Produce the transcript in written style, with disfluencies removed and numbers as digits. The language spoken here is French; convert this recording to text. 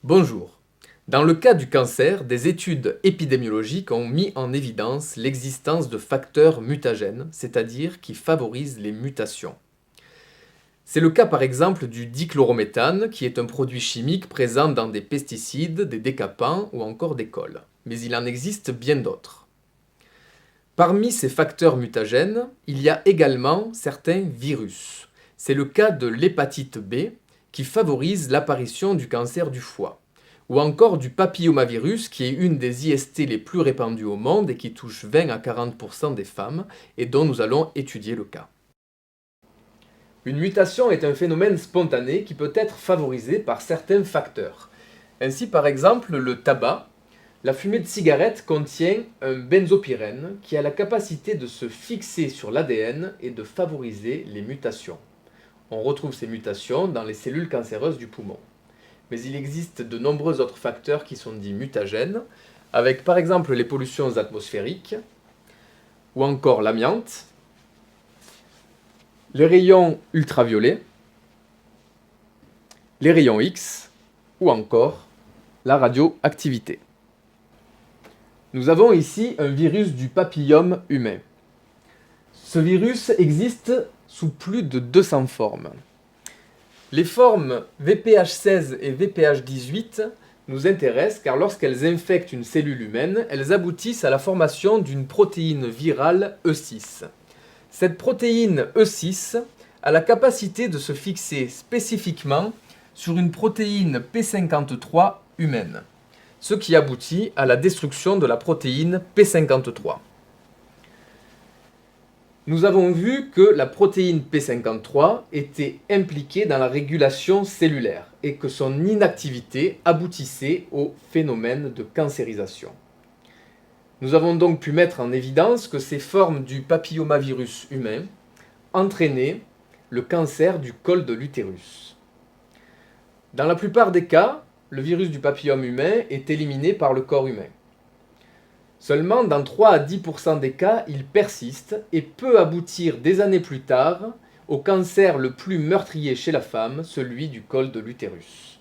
Bonjour. Dans le cas du cancer, des études épidémiologiques ont mis en évidence l'existence de facteurs mutagènes, c'est-à-dire qui favorisent les mutations. C'est le cas par exemple du dichlorométhane, qui est un produit chimique présent dans des pesticides, des décapants ou encore des cols. Mais il en existe bien d'autres. Parmi ces facteurs mutagènes, il y a également certains virus. C'est le cas de l'hépatite B, qui favorise l'apparition du cancer du foie, ou encore du papillomavirus, qui est une des IST les plus répandues au monde et qui touche 20 à 40% des femmes, et dont nous allons étudier le cas. Une mutation est un phénomène spontané qui peut être favorisé par certains facteurs. Ainsi, par exemple, le tabac. La fumée de cigarette contient un benzopyrène qui a la capacité de se fixer sur l'ADN et de favoriser les mutations. On retrouve ces mutations dans les cellules cancéreuses du poumon. Mais il existe de nombreux autres facteurs qui sont dits mutagènes, avec par exemple les pollutions atmosphériques, ou encore l'amiante, les rayons ultraviolets, les rayons X, ou encore la radioactivité. Nous avons ici un virus du papillome humain. Ce virus existe sous plus de 200 formes. Les formes VPH16 et VPH18 nous intéressent car lorsqu'elles infectent une cellule humaine, elles aboutissent à la formation d'une protéine virale E6. Cette protéine E6 a la capacité de se fixer spécifiquement sur une protéine P53 humaine, ce qui aboutit à la destruction de la protéine P53. Nous avons vu que la protéine P53 était impliquée dans la régulation cellulaire et que son inactivité aboutissait au phénomène de cancérisation. Nous avons donc pu mettre en évidence que ces formes du papillomavirus humain entraînaient le cancer du col de l'utérus. Dans la plupart des cas, le virus du papillome humain est éliminé par le corps humain. Seulement, dans 3 à 10% des cas, il persiste et peut aboutir des années plus tard au cancer le plus meurtrier chez la femme, celui du col de l'utérus.